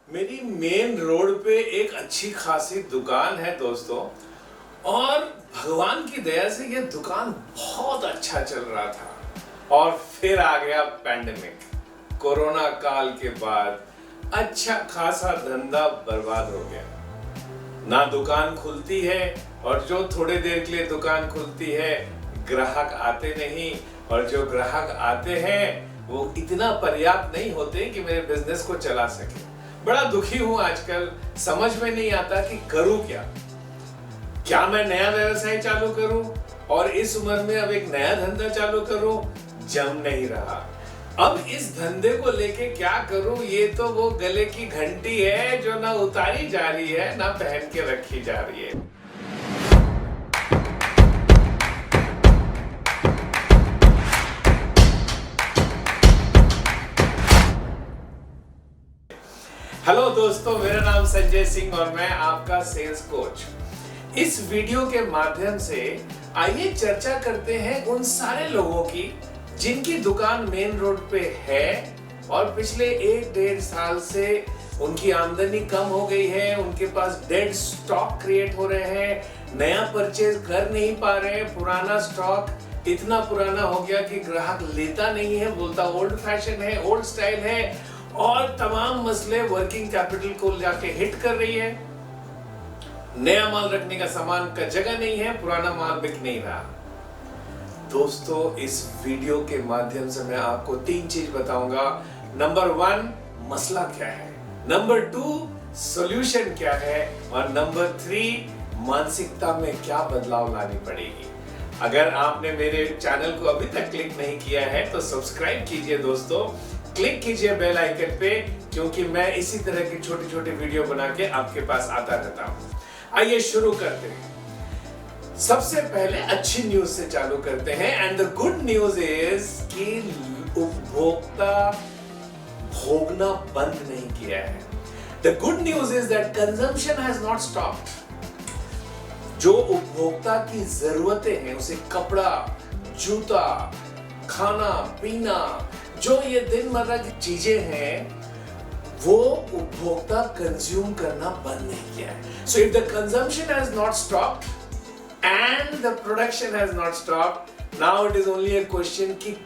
मेरी main road पे एक अच्छी खासी दुकान है दोस्तों, और भगवान की दया से ये दुकान बहुत अच्छा चल रहा था। और फिर आ गया पैंडेमिक, कोरोना काल के बाद अच्छा खासा धंधा बर्बाद हो गया। ना दुकान खुलती है, और जो थोड़े देर के लिए दुकान खुलती है ग्राहक आते नहीं, और जो ग्राहक आते हैं वो इतना पर्याप्त नहीं होते कि मेरे बिजनेस को चला सके। बड़ा दुखी हूं आजकल, समझ में नहीं आता कि करूं क्या मैं नया व्यवसाय चालू करूं, और इस उम्र में अब एक नया धंधा चालू करूं, जम नहीं रहा। अब इस धंधे को लेके क्या करूं, ये तो वो गले की घंटी है जो ना उतारी जा रही है ना पहन के रखी जा रही है। हेलो दोस्तों, मेरा नाम संजय सिंह और मैं आपका सेल्स कोच। इस वीडियो के माध्यम से आइए चर्चा करते हैं उन सारे लोगों की जिनकी दुकान मेन रोड पे है और पिछले 1-1.5 साल से उनकी आमदनी कम हो गई है, उनके पास डेड स्टॉक क्रिएट हो रहे हैं, नया परचेज कर नहीं पा रहे हैं, पुराना स्टॉक इतना पुराना हो गया कि ग्राहक लेता नहीं है, बोलता ओल्ड फैशन है, ओल्ड स्टाइल है, और तमाम मसले वर्किंग कैपिटल को जाके हिट कर रही है। नया माल रखने का सामान का जगह नहीं है, पुराना माल बिक नहीं रहा। दोस्तों, इस वीडियो के माध्यम से मैं आपको 3 चीज बताऊंगा। नंबर 1 मसला क्या है, नंबर 2 सॉल्यूशन क्या है, और नंबर 3 मानसिकता में क्या बदलाव लानी पड़ेगी। अगर आपने मेरे चैनल को अभी तक क्लिक नहीं किया है तो सब्सक्राइब कीजिए दोस्तों, क्लिक कीजिए बेल आइकन पे, क्योंकि मैं इसी तरह की छोटी छोटी वीडियो बना के आपके पास आता रहता हूं। आइए शुरू करते हैं। सबसे पहले अच्छी न्यूज से चालू करते हैं। And the good news is कि उपभोक्ता भोगना बंद नहीं किया है। The good news is that consumption has not stopped. जो उपभोक्ता की जरूरतें हैं, उसे कपड़ा, जूता, खाना पीना, जो ये दिनमर्रा की चीजें हैं, वो उपभोक्ता कंज्यूम करना बंद नहीं किया है। So if the consumption has not stopped and the production has not stopped, now it is only a question कि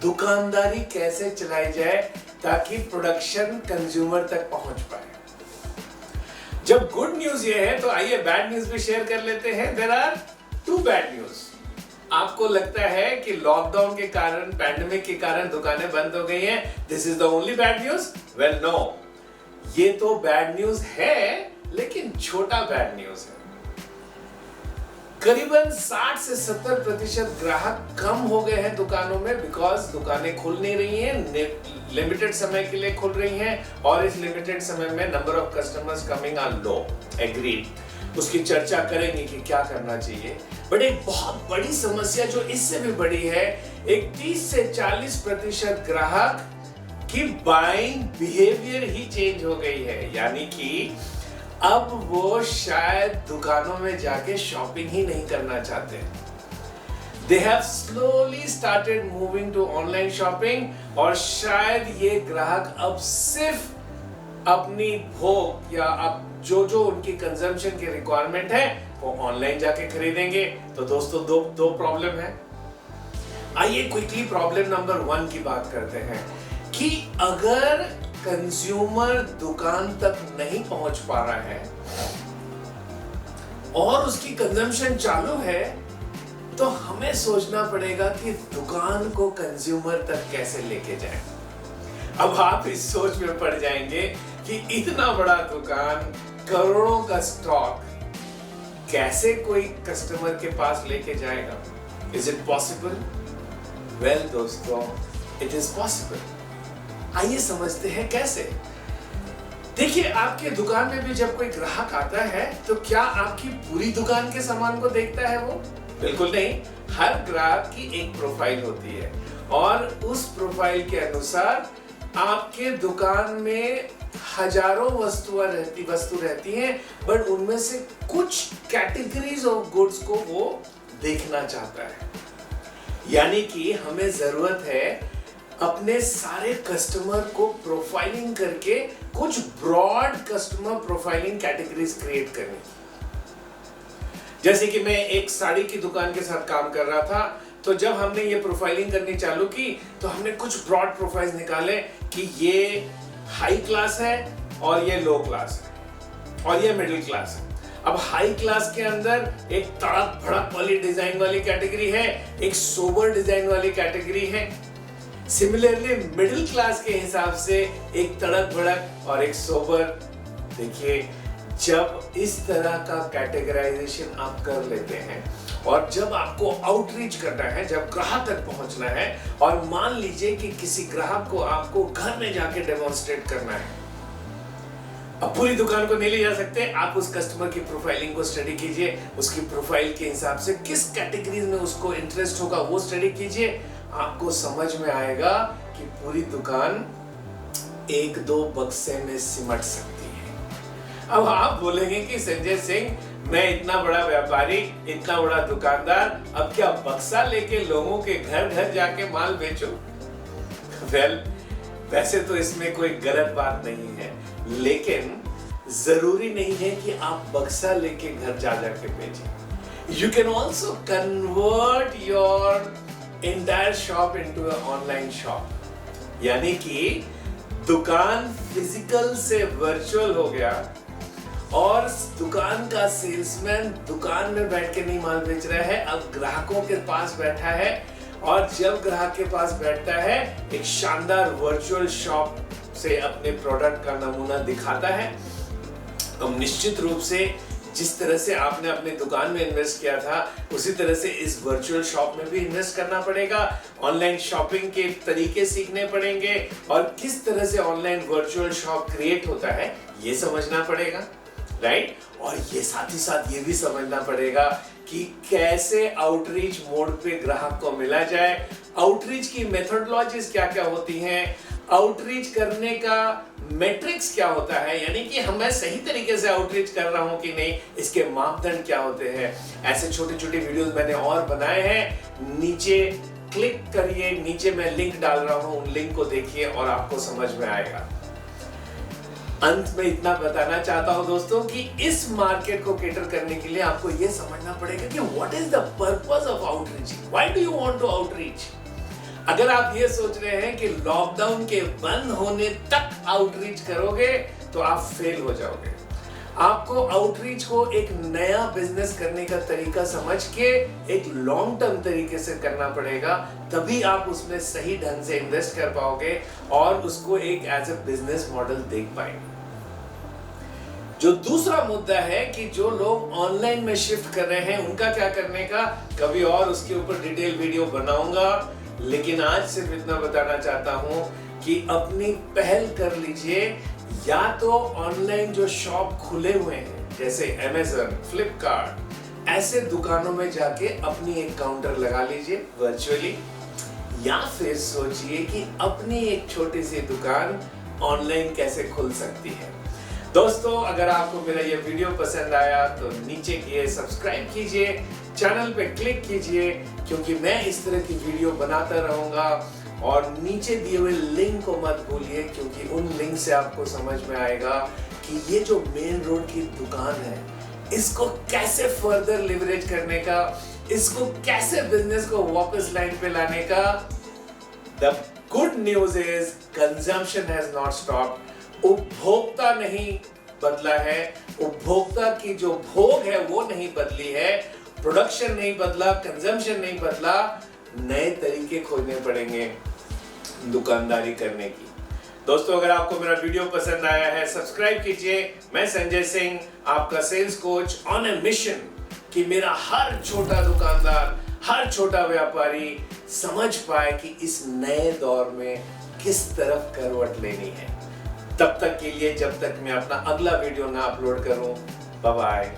दुकानदारी कैसे चलाई जाए ताकि प्रोडक्शन कंज्यूमर तक पहुंच पाए। जब गुड न्यूज ये है तो आइए बैड न्यूज भी शेयर कर लेते हैं। There are 2 bad news. आपको लगता है कि लॉकडाउन के कारण, पैंडेमिक के कारण दुकानें बंद हो गई हैं, this is the only bad news? Well no, ये तो बैड न्यूज है, लेकिन छोटा बैड न्यूज है। करीबन 60 से 70% ग्राहक कम हो गए हैं दुकानों में, बिकॉज दुकानें खुल नहीं रही हैं, लिमिटेड समय के लिए खुल रही हैं, और इस लिमिटेड समय में number of customers coming are low. Agreed, उसकी चर्चा करेंगे कि क्या करना चाहिए। बट एक बहुत बड़ी समस्या जो इससे भी बड़ी है, एक 30 से 40% ग्राहक की बाइंग बिहेवियर ही चेंज हो गई है। यानी कि अब वो शायद दुकानों में जाके शॉपिंग ही नहीं करना चाहते। They have slowly started moving to online shopping, और शायद ये ग्राहक अब सिर्फ अपनी भोग या अब जो उनकी कंजम्पशन की रिक्वायरमेंट है वो ऑनलाइन जाके खरीदेंगे। तो दोस्तों, दो प्रॉब्लम है। आइए क्विकली प्रॉब्लम नंबर 1 की बात करते हैं कि अगर कंज्यूमर दुकान तक नहीं पहुंच पा रहा है और उसकी कंजम्पशन चालू है, तो हमें सोचना पड़ेगा कि दुकान को कंज्यूमर तक कैसे लेके जाए। अब आप इस सोच में पड़ जाएंगे कि इतना बड़ा दुकान, करोड़ों का स्टॉक, कैसे कोई कस्टमर के पास लेके जाएगा? Is it possible? वेल दोस्तों, इट इज पॉसिबल। आइए समझते हैं कैसे। देखिए, आपके दुकान में भी जब कोई ग्राहक आता है तो क्या आपकी पूरी दुकान के सामान को देखता है वो? बिल्कुल नहीं। हर ग्राहक की एक प्रोफाइल होती है, और उस प्रोफाइल के अनुसार आपके दुकान में हजारों वस्तु रहती हैं, बट उनमें से कुछ कैटेगरीज ऑफ गुड्स को वो देखना चाहता है। यानी कि हमें जरूरत है अपने सारे कस्टमर को प्रोफाइलिंग करके कुछ broad customer profiling categories create करनी। जैसे कि मैं एक साड़ी की दुकान के साथ काम कर रहा था, तो जब हमने ये प्रोफाइलिंग करनी चालू की तो हमने कुछ ब्रॉड प्रोफाइल्स निकाले कि ये हाई क्लास है और ये लो क्लास है और ये मिडिल क्लास है। अब हाई क्लास के अंदर एक तड़क भड़क वाली डिजाइन वाली कैटेगरी है, एक सोबर डिजाइन वाली कैटेगरी है। सिमिलरली मिडिल क्लास के हिसाब से एक तड़क भड़क और एक सोबर। देखिए, जब इस तरह का कैटेगराइजेशन आप कर लेते हैं और जब आपको आउटरीच करना है, जब ग्राहक तक पहुंचना है और मान लीजिए कि किसी ग्राहक को आपको घर में जाके डेमोन्स्ट्रेट करना है, अब पूरी दुकान को नहीं ले जा सकते, आप उस कस्टमर की प्रोफाइलिंग को स्टडी कीजिए, उसकी प्रोफाइल के हिसाब से किस कैटेगरीज में उसको इंटरेस्ट होगा वो स्टडी कीजिए। आपको समझ में आएगा कि पूरी दुकान एक दो बक्से में सिमट सकती है। अब आप बोलेंगे कि संजय सिंह, मैं इतना बड़ा व्यापारी, इतना बड़ा दुकानदार, अब क्या बक्सा लेके लोगों के घर घर जाके माल बेचूं? वैसे तो इसमें कोई गलत बात नहीं है, लेकिन जरूरी नहीं है कि आप बक्सा लेके घर जा जाके बेचें। You can also convert your entire shop into an online shop। यानी कि दुकान फिजिकल से वर्चुअल हो गया और दुकान का सेल्समैन दुकान में बैठ के नहीं माल बेच रहा है, अब ग्राहकों के पास बैठा है और जब ग्राहक के पास बैठता है एक शानदार वर्चुअल शॉप से अपने प्रोडक्ट का नमूना दिखाता है। अब निश्चित रूप से जिस तरह से आपने अपने दुकान में इन्वेस्ट किया था उसी तरह से इस वर्चुअल शॉप में भी इन्वेस्ट करना पड़ेगा। ऑनलाइन शॉपिंग के तरीके सीखने पड़ेंगे और किस तरह से ऑनलाइन वर्चुअल शॉप क्रिएट होता है ये समझना पड़ेगा, राइट। और ये साथ ही साथ ये भी समझना पड़ेगा कि कैसे आउटरीच मोड पे ग्राहक को मिला जाए, आउटरीच की मेथोडोलॉजीज क्या क्या होती हैं, आउटरीच करने का मैट्रिक्स क्या होता है, यानी कि मैं सही तरीके से आउटरीच कर रहा हूं कि नहीं, इसके मापदंड क्या होते हैं। ऐसे छोटे छोटे वीडियोस मैंने और बनाए हैं, नीचे क्लिक करिए, नीचे मैं लिंक डाल रहा हूं, उन लिंक को देखिए और आपको समझ में आएगा। अंत में इतना बताना चाहता हूं दोस्तों कि इस मार्केट को केटर करने के लिए आपको यह समझना पड़ेगा कि what is the purpose of outreaching, why do you want to outreach. अगर आप ये सोच रहे हैं कि लॉकडाउन के बंद होने तक आउटरीच करोगे तो आप फेल हो जाओगे। आपको आउटरीच को एक नया बिजनेस करने का तरीका समझ के एक लॉन्ग टर्म तरीके से करना पड़ेगा, तभी आप उसमें सही ढंग से इन्वेस्ट कर पाओगे और उसको एक एज ए बिजनेस मॉडल देख पाएंगे। जो दूसरा मुद्दा है कि जो लोग ऑनलाइन में शिफ्ट कर रहे हैं उनका क्या करने का, कभी और उसके ऊपर डिटेल वीडियो बनाऊंगा, लेकिन आज सिर्फ इतना बताना चाहता हूं कि अपनी पहल कर लीजिए। या तो ऑनलाइन जो शॉप खुले हुए हैं जैसे Amazon, फ्लिपकार्ट, ऐसे दुकानों में जाके अपनी एक काउंटर लगा लीजिए वर्चुअली, या फिर सोचिए कि अपनी एक छोटी सी दुकान ऑनलाइन कैसे खुल सकती है। दोस्तों, अगर आपको मेरा ये वीडियो पसंद आया तो नीचे किए सब्सक्राइब कीजिए, चैनल पे क्लिक कीजिए, क्योंकि मैं इस तरह की वीडियो बनाता रहूंगा। और नीचे दिए हुए लिंक को मत भूलिए, क्योंकि उन लिंक से आपको समझ में आएगा कि ये जो मेन रोड की दुकान है इसको कैसे फर्दर लिवरेज करने का, इसको कैसे बिजनेस को वापस लाइन पे लाने का। The good news is consumption has not stopped. उपभोक्ता नहीं बदला है, उपभोक्ता की जो भोग है वो नहीं बदली है, प्रोडक्शन नहीं बदला, कंजम्पशन नहीं बदला, नए तरीके खोजने पड़ेंगे दुकानदारी करने की। दोस्तों, अगर आपको मेरा वीडियो पसंद आया है सब्सक्राइब कीजिए। मैं संजय सिंह, आपका sales coach on a mission कि मेरा हर छोटा दुकानदार, हर छोटा व्यापारी समझ पाए कि इस नए दौर में किस तरफ करवट लेनी है। तब तक के लिए, जब तक मैं अपना अगला वीडियो ना अपलोड करूं, बाय बाय।